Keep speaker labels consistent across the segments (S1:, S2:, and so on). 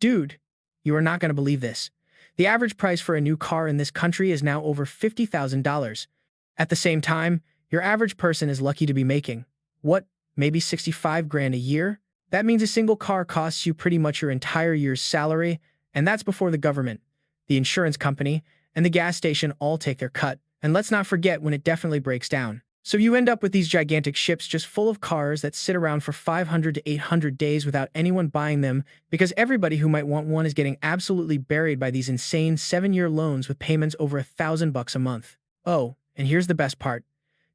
S1: Dude, you are not going to believe this. The average price for a new car in this country is now over $50,000. At the same time, your average person is lucky to be making, what, maybe 65 grand a year? That means a single car costs you pretty much your entire year's salary, and that's before the government, the insurance company, and the gas station all take their cut. And let's not forget when it definitely breaks down. So you end up with these gigantic ships just full of cars that sit around for 500 to 800 days without anyone buying them because everybody who might want one is getting absolutely buried by these insane 7-year loans with payments over $1,000 a month. Oh, and here's the best part.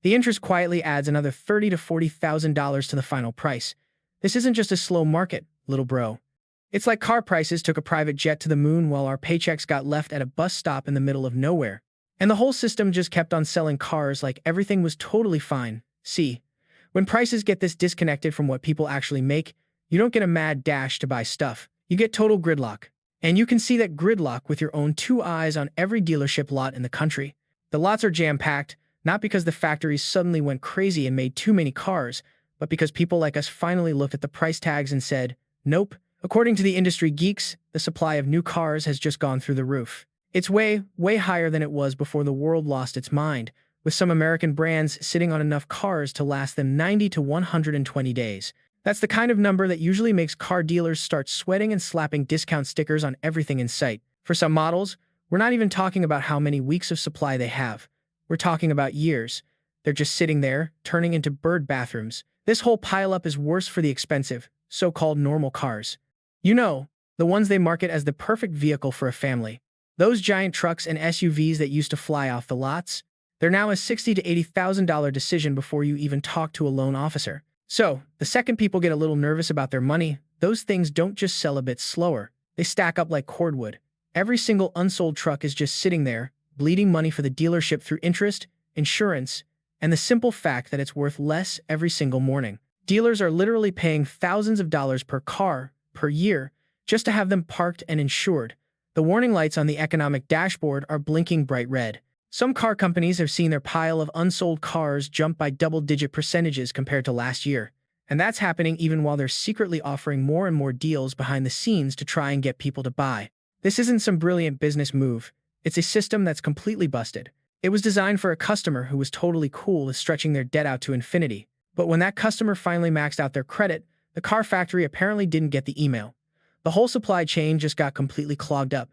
S1: The interest quietly adds another $30,000 to $40,000 to the final price. This isn't just a slow market, little bro. It's like car prices took a private jet to the moon while our paychecks got left at a bus stop in the middle of nowhere. And the whole system just kept on selling cars like everything was totally fine. See, when prices get this disconnected from what people actually make, you don't get a mad dash to buy stuff. You get total gridlock. And you can see that gridlock with your own 2 eyes on every dealership lot in the country. The lots are jam-packed, not because the factories suddenly went crazy and made too many cars, but because people like us finally looked at the price tags and said, nope. According to the industry geeks, the supply of new cars has just gone through the roof. It's way, way higher than it was before the world lost its mind, with some American brands sitting on enough cars to last them 90 to 120 days. That's the kind of number that usually makes car dealers start sweating and slapping discount stickers on everything in sight. For some models, we're not even talking about how many weeks of supply they have. We're talking about years. They're just sitting there, turning into bird bathrooms. This whole pileup is worse for the expensive, so-called normal cars. You know, the ones they market as the perfect vehicle for a family. Those giant trucks and SUVs that used to fly off the lots, they're now a $60,000 to $80,000 decision before you even talk to a loan officer. So, the second people get a little nervous about their money, those things don't just sell a bit slower. They stack up like cordwood. Every single unsold truck is just sitting there, bleeding money for the dealership through interest, insurance, and the simple fact that it's worth less every single morning. Dealers are literally paying thousands of dollars per car, per year, just to have them parked and insured. The warning lights on the economic dashboard are blinking bright red. Some car companies have seen their pile of unsold cars jump by double-digit percentages compared to last year. And that's happening even while they're secretly offering more and more deals behind the scenes to try and get people to buy. This isn't some brilliant business move. It's a system that's completely busted. It was designed for a customer who was totally cool with stretching their debt out to infinity. But when that customer finally maxed out their credit, the car factory apparently didn't get the email. The whole supply chain just got completely clogged up.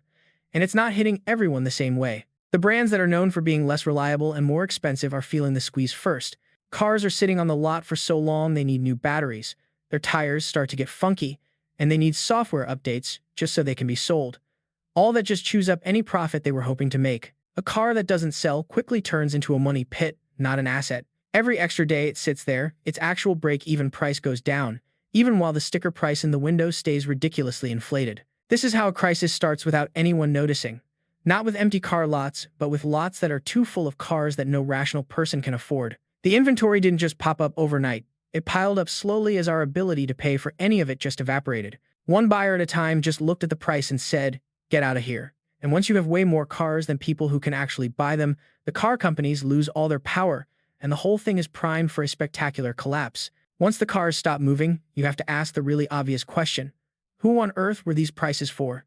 S1: And it's not hitting everyone the same way. The brands that are known for being less reliable and more expensive are feeling the squeeze first. Cars are sitting on the lot for so long they need new batteries. Their tires start to get funky, and they need software updates just so they can be sold. All that just chews up any profit they were hoping to make. A car that doesn't sell quickly turns into a money pit, not an asset. Every extra day it sits there, its actual break-even price goes down, even while the sticker price in the window stays ridiculously inflated. This is how a crisis starts without anyone noticing. Not with empty car lots, but with lots that are too full of cars that no rational person can afford. The inventory didn't just pop up overnight. It piled up slowly as our ability to pay for any of it just evaporated. One buyer at a time just looked at the price and said, "Get out of here." And once you have way more cars than people who can actually buy them, the car companies lose all their power, and the whole thing is primed for a spectacular collapse. Once the cars stop moving, you have to ask the really obvious question. Who on earth were these prices for?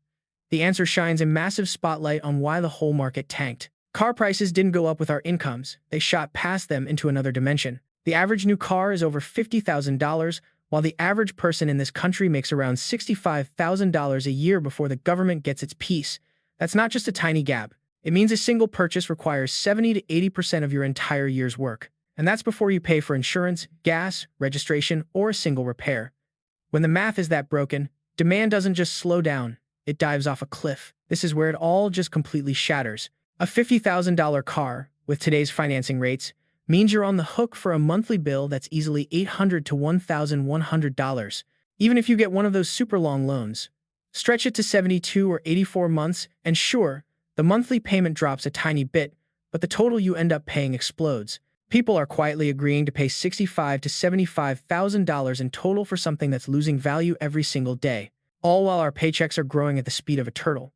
S1: The answer shines a massive spotlight on why the whole market tanked. Car prices didn't go up with our incomes, they shot past them into another dimension. The average new car is over $50,000, while the average person in this country makes around $65,000 a year before the government gets its piece. That's not just a tiny gap. It means a single purchase requires 70 to 80% of your entire year's work. And that's before you pay for insurance, gas, registration, or a single repair. When the math is that broken, demand doesn't just slow down, it dives off a cliff. This is where it all just completely shatters. A $50,000 car, with today's financing rates, means you're on the hook for a monthly bill that's easily $800 to $1,100, even if you get one of those super long loans. Stretch it to 72 or 84 months, and sure, the monthly payment drops a tiny bit, but the total you end up paying explodes. People are quietly agreeing to pay $65,000 to $75,000 in total for something that's losing value every single day, all while our paychecks are growing at the speed of a turtle.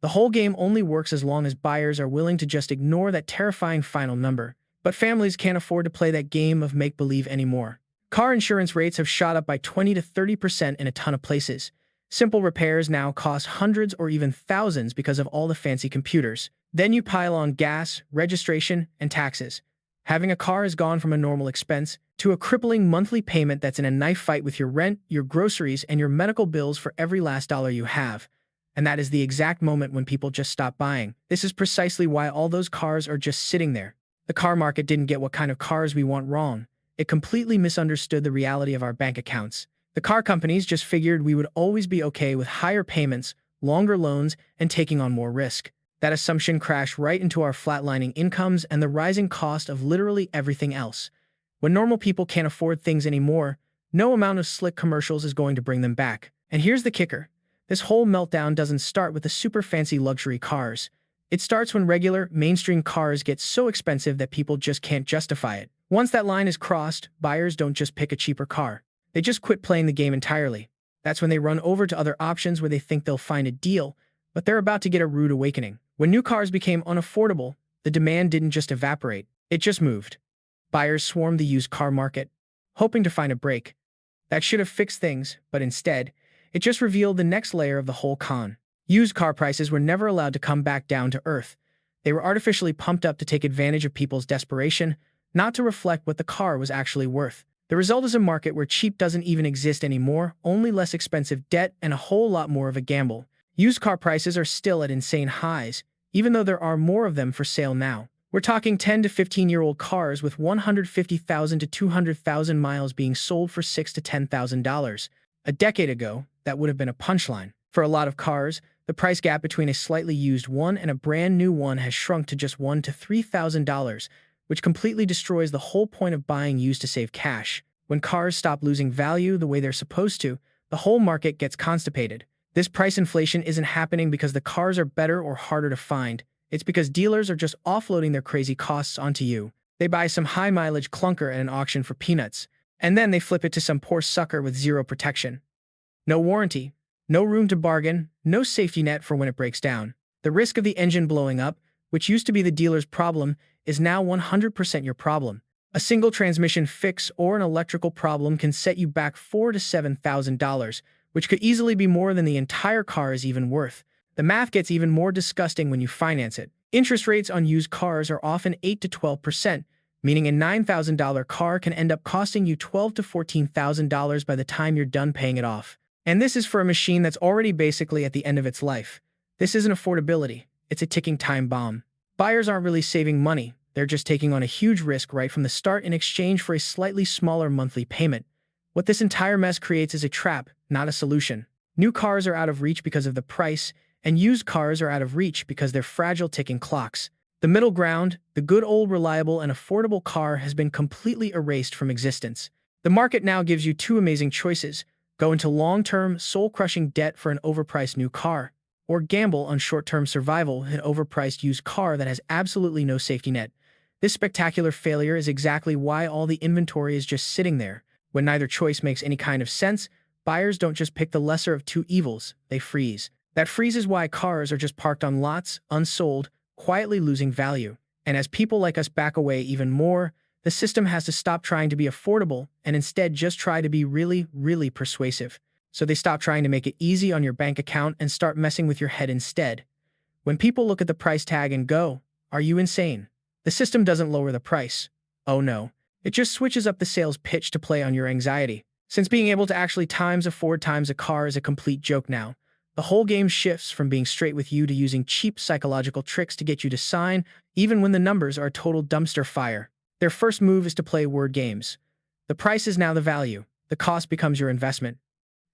S1: The whole game only works as long as buyers are willing to just ignore that terrifying final number. But families can't afford to play that game of make-believe anymore. Car insurance rates have shot up by 20 to 30% in a ton of places. Simple repairs now cost hundreds or even thousands because of all the fancy computers. Then you pile on gas, registration, and taxes. Having a car has gone from a normal expense to a crippling monthly payment that's in a knife fight with your rent, your groceries, and your medical bills for every last dollar you have. And that is the exact moment when people just stop buying. This is precisely why all those cars are just sitting there. The car market didn't get what kind of cars we want wrong. It completely misunderstood the reality of our bank accounts. The car companies just figured we would always be okay with higher payments, longer loans, and taking on more risk. That assumption crashed right into our flatlining incomes and the rising cost of literally everything else. When normal people can't afford things anymore, no amount of slick commercials is going to bring them back. And here's the kicker. This whole meltdown doesn't start with the super fancy luxury cars. It starts when regular, mainstream cars get so expensive that people just can't justify it. Once that line is crossed, buyers don't just pick a cheaper car. They just quit playing the game entirely. That's when they run over to other options where they think they'll find a deal, but they're about to get a rude awakening. When new cars became unaffordable, the demand didn't just evaporate, it just moved. Buyers swarmed the used car market, hoping to find a break. That should have fixed things, but instead, it just revealed the next layer of the whole con. Used car prices were never allowed to come back down to earth. They were artificially pumped up to take advantage of people's desperation, not to reflect what the car was actually worth. The result is a market where cheap doesn't even exist anymore, only less expensive debt and a whole lot more of a gamble. Used car prices are still at insane highs, even though there are more of them for sale now. We're talking 10 to 15-year-old cars with 150,000 to 200,000 miles being sold for $6,000 to $10,000. A decade ago, that would have been a punchline. For a lot of cars, the price gap between a slightly used one and a brand new one has shrunk to just $1,000 to $3,000, which completely destroys the whole point of buying used to save cash. When cars stop losing value the way they're supposed to, the whole market gets constipated. This price inflation isn't happening because the cars are better or harder to find. It's because dealers are just offloading their crazy costs onto you. They buy some high-mileage clunker at an auction for peanuts, and then they flip it to some poor sucker with zero protection. No warranty, no room to bargain, no safety net for when it breaks down. The risk of the engine blowing up, which used to be the dealer's problem, is now 100% your problem. A single transmission fix or an electrical problem can set you back $4,000 to $7,000, which could easily be more than the entire car is even worth. The math gets even more disgusting when you finance it. Interest rates on used cars are often 8 to 12%, meaning a $9,000 car can end up costing you $12,000 to $14,000 by the time you're done paying it off. And this is for a machine that's already basically at the end of its life. This isn't affordability, it's a ticking time bomb. Buyers aren't really saving money, they're just taking on a huge risk right from the start in exchange for a slightly smaller monthly payment. What this entire mess creates is a trap, not a solution. New cars are out of reach because of the price, and used cars are out of reach because they're fragile ticking clocks. The middle ground, the good old reliable and affordable car, has been completely erased from existence. The market now gives you two amazing choices: go into long-term, soul-crushing debt for an overpriced new car, or gamble on short-term survival in an overpriced used car that has absolutely no safety net. This spectacular failure is exactly why all the inventory is just sitting there. When neither choice makes any kind of sense, buyers don't just pick the lesser of two evils, they freeze. That freeze is why cars are just parked on lots, unsold, quietly losing value. And as people like us back away even more, the system has to stop trying to be affordable and instead just try to be really, really persuasive. So they stop trying to make it easy on your bank account and start messing with your head instead. When people look at the price tag and go, "Are you insane?" The system doesn't lower the price. Oh no. It just switches up the sales pitch to play on your anxiety. Since being able to actually afford a car is a complete joke now, the whole game shifts from being straight with you to using cheap psychological tricks to get you to sign, even when the numbers are a total dumpster fire. Their first move is to play word games. The price is now the value. The cost becomes your investment.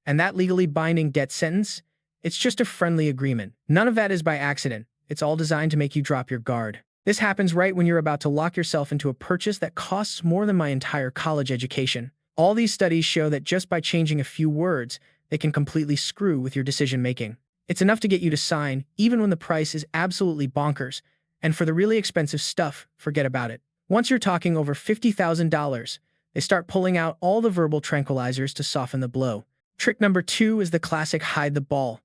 S1: And that legally binding debt sentence? It's just a friendly agreement. None of that is by accident. It's all designed to make you drop your guard. This happens right when you're about to lock yourself into a purchase that costs more than my entire college education. All these studies show that just by changing a few words, they can completely screw with your decision-making. It's enough to get you to sign, even when the price is absolutely bonkers. And for the really expensive stuff, forget about it. Once you're talking over $50,000, they start pulling out all the verbal tranquilizers to soften the blow. Trick number 2 is the classic hide the ball.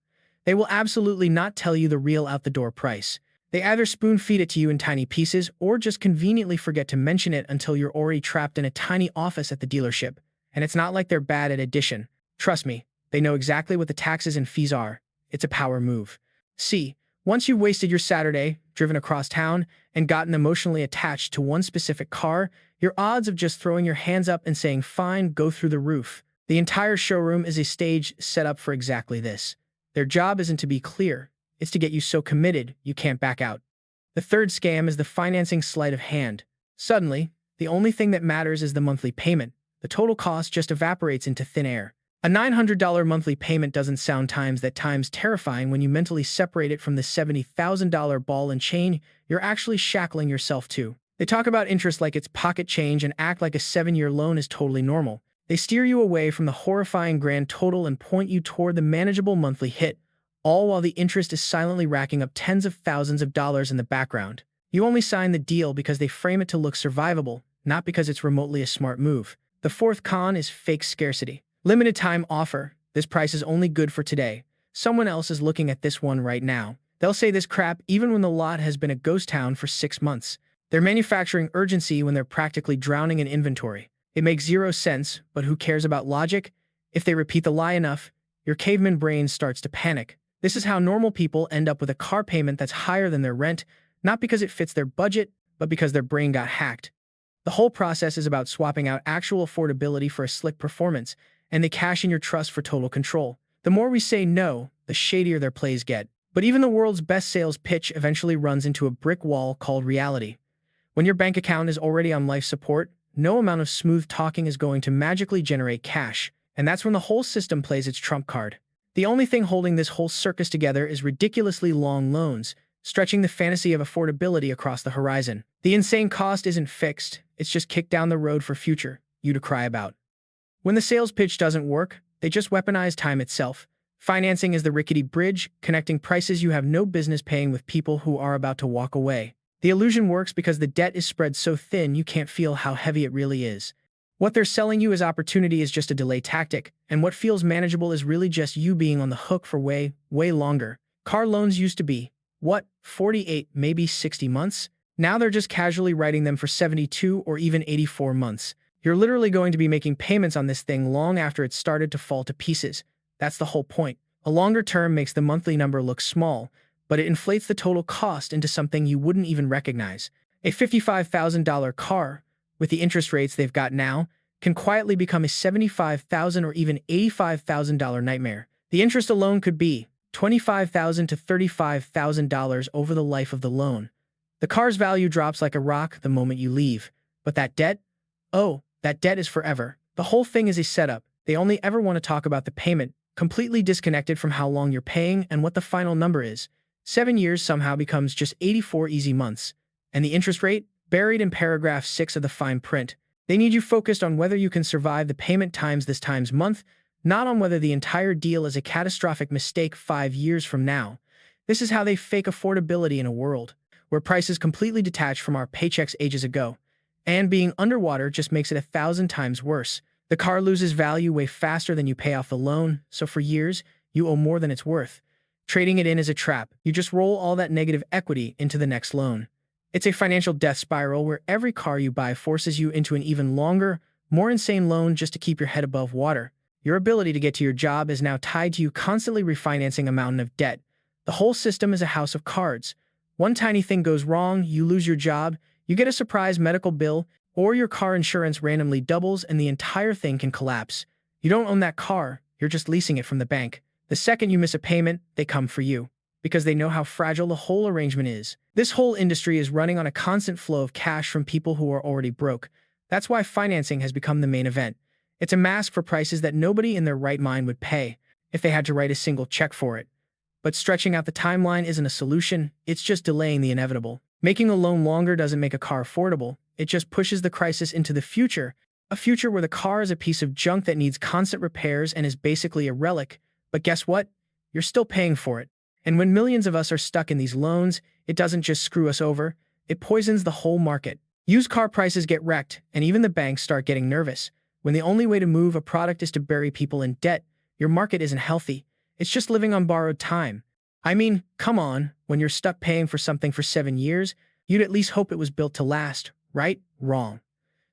S1: They will absolutely not tell you the real out-the-door price. They either spoon-feed it to you in tiny pieces or just conveniently forget to mention it until you're already trapped in a tiny office at the dealership. And it's not like they're bad at addition. Trust me, They know exactly what the taxes and fees are. It's a power move. See, once you've wasted your Saturday, driven across town, and gotten emotionally attached to one specific car, your odds of just throwing your hands up and saying, "Fine, go through the roof." The entire showroom is a stage set up for exactly this. Their job isn't to be clear, it's to get you so committed you can't back out. The third scam is the financing sleight of hand. Suddenly, the only thing that matters is the monthly payment. The total cost just evaporates into thin air. A $900 monthly payment doesn't sound times terrifying when you mentally separate it from the $70,000 ball and chain you're actually shackling yourself to. They talk about interest like it's pocket change and act like a 7-year loan is totally normal. They steer you away from the horrifying grand total and point you toward the manageable monthly hit, all while the interest is silently racking up tens of thousands of dollars in the background. You only sign the deal because they frame it to look survivable, not because it's remotely a smart move. The fourth con is fake scarcity. Limited time offer. This price is only good for today. Someone else is looking at this one right now. They'll say this crap even when the lot has been a ghost town for 6 months. They're manufacturing urgency when they're practically drowning in inventory. It makes zero sense, but who cares about logic? If they repeat the lie enough, your caveman brain starts to panic. This is how normal people end up with a car payment that's higher than their rent, not because it fits their budget, but because their brain got hacked. The whole process is about swapping out actual affordability for a slick performance, and they cash in your trust for total control. The more we say no, the shadier their plays get. But even the world's best sales pitch eventually runs into a brick wall called reality. When your bank account is already on life support, no amount of smooth talking is going to magically generate cash, and that's when the whole system plays its trump card. The only thing holding this whole circus together is ridiculously long loans, stretching the fantasy of affordability across the horizon. The insane cost isn't fixed, it's just kicked down the road for future you to cry about. When the sales pitch doesn't work, they just weaponize time itself. Financing is the rickety bridge, connecting prices you have no business paying with people who are about to walk away. The illusion works because the debt is spread so thin you can't feel how heavy it really is. What they're selling you as opportunity is just a delay tactic, and what feels manageable is really just you being on the hook for way longer. Car loans used to be, 48, maybe 60 months? Now they're just casually writing them for 72 or even 84 months. You're literally going to be making payments on this thing long after it started to fall to pieces. That's the whole point. A longer term makes the monthly number look small, but it inflates the total cost into something you wouldn't even recognize. A $55,000 car, with the interest rates they've got now, can quietly become a $75,000 or even $85,000 nightmare. The interest alone could be $25,000 to $35,000 over the life of the loan. The car's value drops like a rock the moment you leave. But that debt? Oh, that debt is forever. The whole thing is a setup. They only ever want to talk about the payment, completely disconnected from how long you're paying and what the final number is. 7 years somehow becomes just 84 easy months. And the interest rate? Buried in paragraph 6 of the fine print. They need you focused on whether you can survive the payment times month, not on whether the entire deal is a catastrophic mistake 5 years from now. This is how they fake affordability in a world where prices completely detached from our paychecks ages ago. And being underwater just makes it 1,000 times worse. The car loses value way faster than you pay off the loan, so for years, you owe more than it's worth. Trading it in is a trap. You just roll all that negative equity into the next loan. It's a financial death spiral where every car you buy forces you into an even longer, more insane loan just to keep your head above water. Your ability to get to your job is now tied to you constantly refinancing a mountain of debt. The whole system is a house of cards. One tiny thing goes wrong, you lose your job, you get a surprise medical bill, or your car insurance randomly doubles and the entire thing can collapse. You don't own that car, you're just leasing it from the bank. The second you miss a payment, they come for you, because they know how fragile the whole arrangement is. This whole industry is running on a constant flow of cash from people who are already broke. That's why financing has become the main event. It's a mask for prices that nobody in their right mind would pay if they had to write a single check for it. But stretching out the timeline isn't a solution, it's just delaying the inevitable. Making a loan longer doesn't make a car affordable, it just pushes the crisis into the future, a future where the car is a piece of junk that needs constant repairs and is basically a relic. But guess what? You're still paying for it. And when millions of us are stuck in these loans, it doesn't just screw us over, it poisons the whole market. Used car prices get wrecked, and even the banks start getting nervous. When the only way to move a product is to bury people in debt, your market isn't healthy. It's just living on borrowed time. I mean, come on, when you're stuck paying for something for 7 years, you'd at least hope it was built to last, right? Wrong.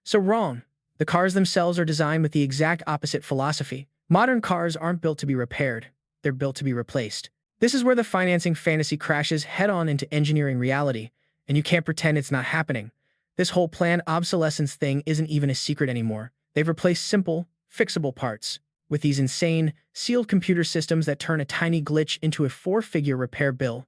S1: So wrong. The cars themselves are designed with the exact opposite philosophy. Modern cars aren't built to be repaired, they're built to be replaced. This is where the financing fantasy crashes head-on into engineering reality, and you can't pretend it's not happening. This whole planned obsolescence thing isn't even a secret anymore. They've replaced simple, fixable parts with these insane, sealed computer systems that turn a tiny glitch into a four-figure repair bill.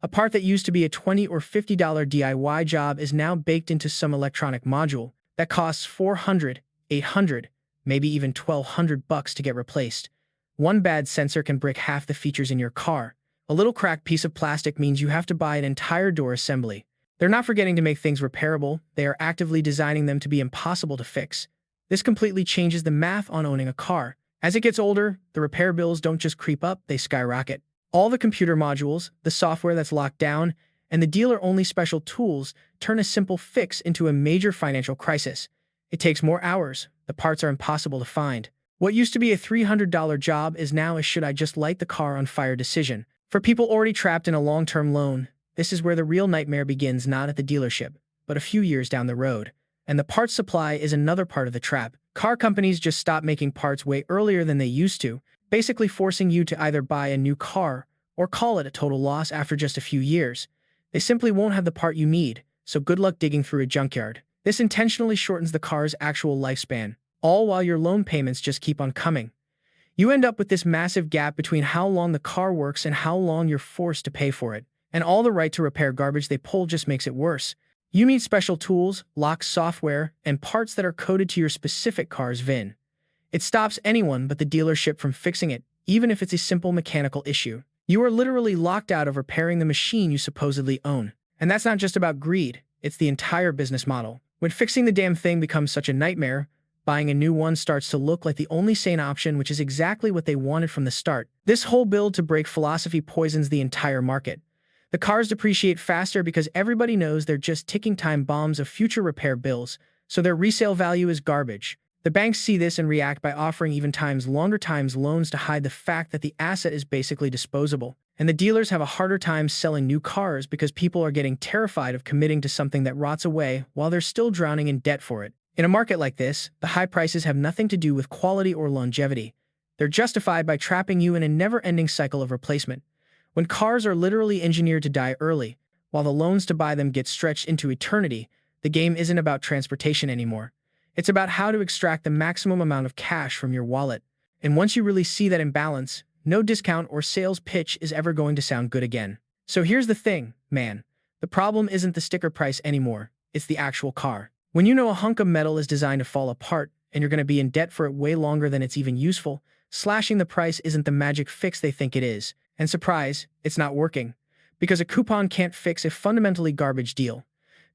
S1: A part that used to be a $20 or $50 DIY job is now baked into some electronic module that costs 400, 800, maybe even 1,200 bucks to get replaced. One bad sensor can break half the features in your car. A little cracked piece of plastic means you have to buy an entire door assembly. They're not forgetting to make things repairable, they are actively designing them to be impossible to fix. This completely changes the math on owning a car. As it gets older, the repair bills don't just creep up, they skyrocket. All the computer modules, the software that's locked down, and the dealer-only special tools turn a simple fix into a major financial crisis. It takes more hours, the parts are impossible to find. What used to be a $300 job is now a should I just light the car on fire decision. For people already trapped in a long-term loan, this is where the real nightmare begins, not at the dealership, but a few years down the road. And the parts supply is another part of the trap. Car companies just stop making parts way earlier than they used to, basically forcing you to either buy a new car or call it a total loss after just a few years. They simply won't have the part you need, so good luck digging through a junkyard. This intentionally shortens the car's actual lifespan, all while your loan payments just keep on coming. You end up with this massive gap between how long the car works and how long you're forced to pay for it. And all the right to repair garbage they pull just makes it worse. You need special tools, locks, software, and parts that are coded to your specific car's VIN. It stops anyone but the dealership from fixing it, even if it's a simple mechanical issue. You are literally locked out of repairing the machine you supposedly own. And that's not just about greed, it's the entire business model. When fixing the damn thing becomes such a nightmare, buying a new one starts to look like the only sane option, which is exactly what they wanted from the start. This whole build-to-break philosophy poisons the entire market. The cars depreciate faster because everybody knows they're just ticking time bombs of future repair bills, so their resale value is garbage. The banks see this and react by offering even longer times loans to hide the fact that the asset is basically disposable. And the dealers have a harder time selling new cars because people are getting terrified of committing to something that rots away while they're still drowning in debt for it. In a market like this, the high prices have nothing to do with quality or longevity. They're justified by trapping you in a never-ending cycle of replacement. When cars are literally engineered to die early, while the loans to buy them get stretched into eternity, the game isn't about transportation anymore. It's about how to extract the maximum amount of cash from your wallet. And once you really see that imbalance, no discount or sales pitch is ever going to sound good again. So here's the thing, man. The problem isn't the sticker price anymore, it's the actual car. When you know a hunk of metal is designed to fall apart, and you're going to be in debt for it way longer than it's even useful, slashing the price isn't the magic fix they think it is. And surprise, it's not working. Because a coupon can't fix a fundamentally garbage deal.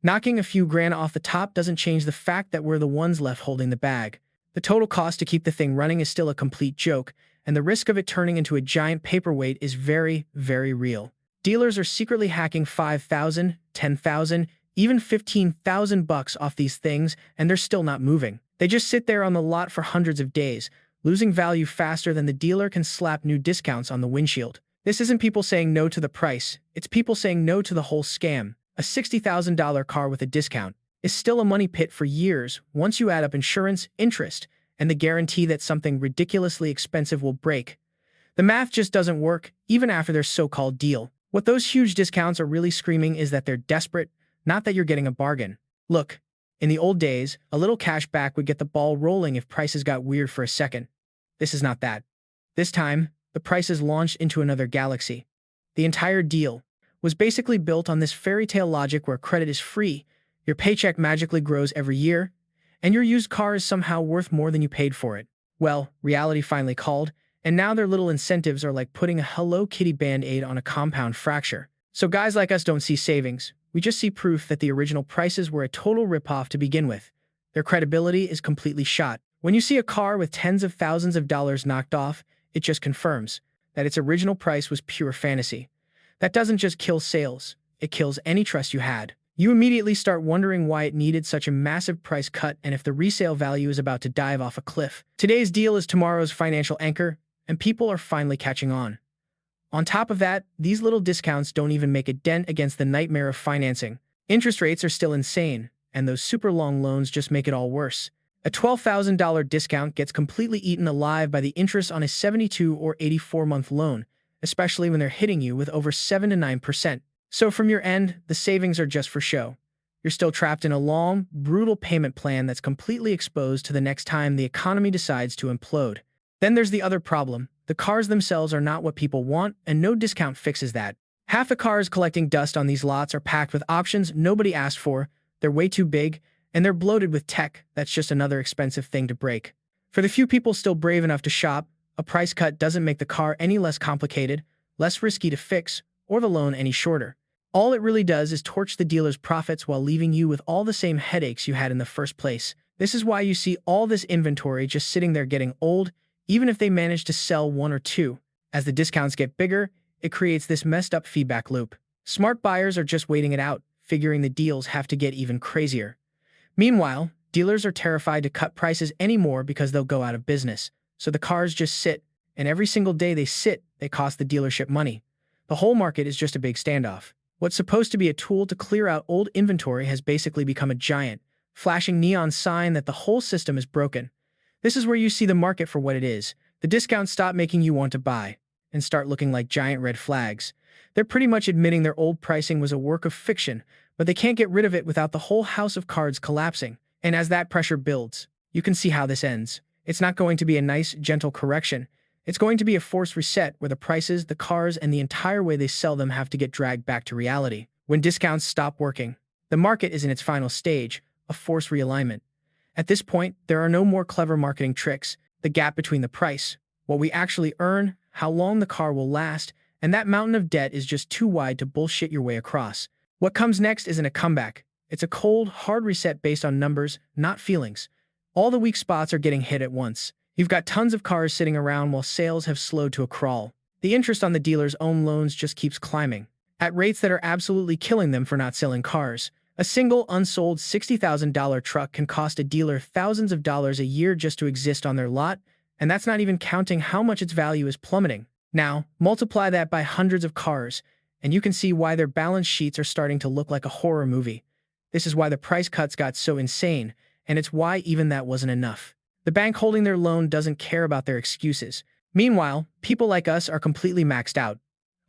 S1: Knocking a few grand off the top doesn't change the fact that we're the ones left holding the bag. The total cost to keep the thing running is still a complete joke, and the risk of it turning into a giant paperweight is very, very real. Dealers are secretly hacking 5,000, 10,000, even 15,000 bucks off these things, and they're still not moving. They just sit there on the lot for hundreds of days, losing value faster than the dealer can slap new discounts on the windshield. This isn't people saying no to the price, it's people saying no to the whole scam. A $60,000 car with a discount is still a money pit for years once you add up insurance, interest, and the guarantee that something ridiculously expensive will break. The math just doesn't work, even after their so-called deal. What those huge discounts are really screaming is that they're desperate, not that you're getting a bargain. Look, in the old days, a little cash back would get the ball rolling if prices got weird for a second. This is not that. This time, the prices launched into another galaxy. The entire deal was basically built on this fairy tale logic where credit is free, your paycheck magically grows every year, and your used car is somehow worth more than you paid for it. Well, reality finally called, and now their little incentives are like putting a Hello Kitty Band-Aid on a compound fracture. So guys like us don't see savings, we just see proof that the original prices were a total ripoff to begin with. Their credibility is completely shot. When you see a car with tens of thousands of dollars knocked off, it just confirms that its original price was pure fantasy. That doesn't just kill sales, it kills any trust you had. You immediately start wondering why it needed such a massive price cut and if the resale value is about to dive off a cliff. Today's deal is tomorrow's financial anchor, and people are finally catching on. On top of that, these little discounts don't even make a dent against the nightmare of financing. Interest rates are still insane, and those super long loans just make it all worse. A $12,000 discount gets completely eaten alive by the interest on a 72 or 84-month loan, especially when they're hitting you with over 7 to 9%. So from your end, the savings are just for show. You're still trapped in a long, brutal payment plan that's completely exposed to the next time the economy decides to implode. Then there's the other problem. The cars themselves are not what people want, and no discount fixes that. Half the cars collecting dust on these lots are packed with options nobody asked for, they're way too big, and they're bloated with tech that's just another expensive thing to break. For the few people still brave enough to shop, a price cut doesn't make the car any less complicated, less risky to fix, or the loan any shorter. All it really does is torch the dealer's profits while leaving you with all the same headaches you had in the first place. This is why you see all this inventory just sitting there getting old, even if they manage to sell one or two. As the discounts get bigger, it creates this messed up feedback loop. Smart buyers are just waiting it out, figuring the deals have to get even crazier. Meanwhile, dealers are terrified to cut prices anymore because they'll go out of business. So the cars just sit, and every single day they sit, they cost the dealership money. The whole market is just a big standoff. What's supposed to be a tool to clear out old inventory has basically become a giant, flashing neon sign that the whole system is broken. This is where you see the market for what it is. The discounts stop making you want to buy and start looking like giant red flags. They're pretty much admitting their old pricing was a work of fiction, but they can't get rid of it without the whole house of cards collapsing. And as that pressure builds, you can see how this ends. It's not going to be a nice, gentle correction. It's going to be a forced reset where the prices, the cars, and the entire way they sell them have to get dragged back to reality. When discounts stop working, the market is in its final stage, a forced realignment. At this point, there are no more clever marketing tricks. The gap between the price, what we actually earn, how long the car will last, and that mountain of debt is just too wide to bullshit your way across. What comes next isn't a comeback. It's a cold, hard reset based on numbers, not feelings. All the weak spots are getting hit at once. You've got tons of cars sitting around while sales have slowed to a crawl. The interest on the dealer's own loans just keeps climbing, at rates that are absolutely killing them for not selling cars. A single unsold $60,000 truck can cost a dealer thousands of dollars a year just to exist on their lot, and that's not even counting how much its value is plummeting. Now, multiply that by hundreds of cars, and you can see why their balance sheets are starting to look like a horror movie. This is why the price cuts got so insane, and it's why even that wasn't enough. The bank holding their loan doesn't care about their excuses. Meanwhile, people like us are completely maxed out.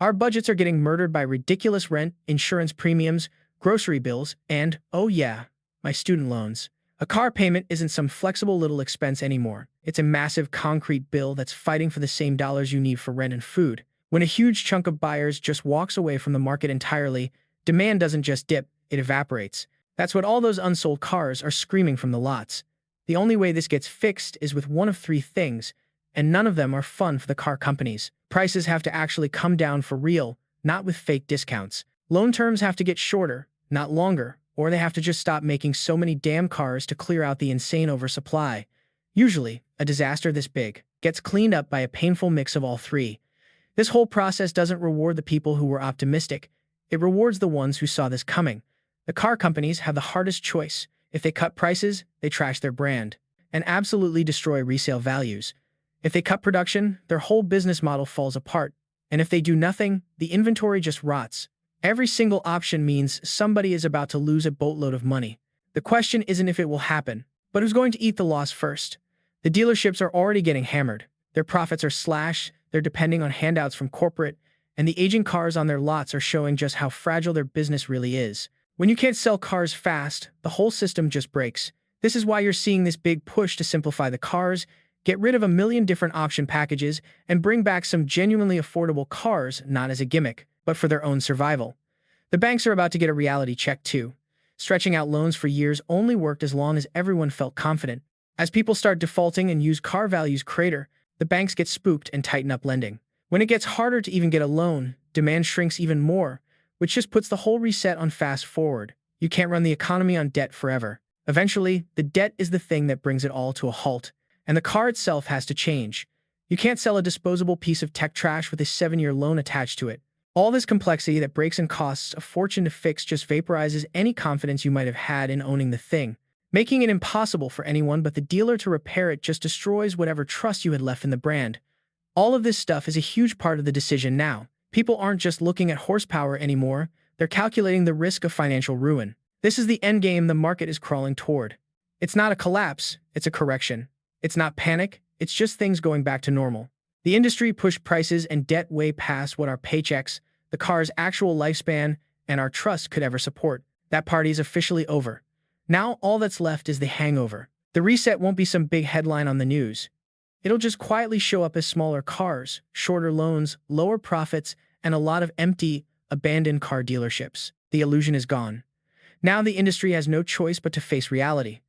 S1: Our budgets are getting murdered by ridiculous rent, insurance premiums, grocery bills, and, oh yeah, my student loans. A car payment isn't some flexible little expense anymore. It's a massive concrete bill that's fighting for the same dollars you need for rent and food. When a huge chunk of buyers just walks away from the market entirely, demand doesn't just dip, it evaporates. That's what all those unsold cars are screaming from the lots. The only way this gets fixed is with one of three things, and none of them are fun for the car companies. Prices have to actually come down for real, not with fake discounts. Loan terms have to get shorter, not longer, or they have to just stop making so many damn cars to clear out the insane oversupply. Usually, a disaster this big gets cleaned up by a painful mix of all three. This whole process doesn't reward the people who were optimistic. It rewards the ones who saw this coming. The car companies have the hardest choice. If they cut prices, they trash their brand and absolutely destroy resale values. If they cut production, their whole business model falls apart. And if they do nothing, the inventory just rots. Every single option means somebody is about to lose a boatload of money. The question isn't if it will happen, but who's going to eat the loss first. The dealerships are already getting hammered. Their profits are slashed, they're depending on handouts from corporate, and the aging cars on their lots are showing just how fragile their business really is. When you can't sell cars fast, the whole system just breaks. This is why you're seeing this big push to simplify the cars, get rid of a million different option packages, and bring back some genuinely affordable cars, not as a gimmick, but for their own survival. The banks are about to get a reality check too. Stretching out loans for years only worked as long as everyone felt confident. As people start defaulting and used car values crater, the banks get spooked and tighten up lending. When it gets harder to even get a loan, demand shrinks even more, which just puts the whole reset on fast forward. You can't run the economy on debt forever. Eventually, the debt is the thing that brings it all to a halt, and the car itself has to change. You can't sell a disposable piece of tech trash with a 7-year loan attached to it. All this complexity that breaks and costs a fortune to fix just vaporizes any confidence you might have had in owning the thing. Making it impossible for anyone but the dealer to repair it just destroys whatever trust you had left in the brand. All of this stuff is a huge part of the decision now. People aren't just looking at horsepower anymore, they're calculating the risk of financial ruin. This is the endgame the market is crawling toward. It's not a collapse, it's a correction. It's not panic, it's just things going back to normal. The industry pushed prices and debt way past what our paychecks, the car's actual lifespan, and our trust could ever support. That party is officially over. Now all that's left is the hangover. The reset won't be some big headline on the news. It'll just quietly show up as smaller cars, shorter loans, lower profits, and a lot of empty, abandoned car dealerships. The illusion is gone. Now the industry has no choice but to face reality.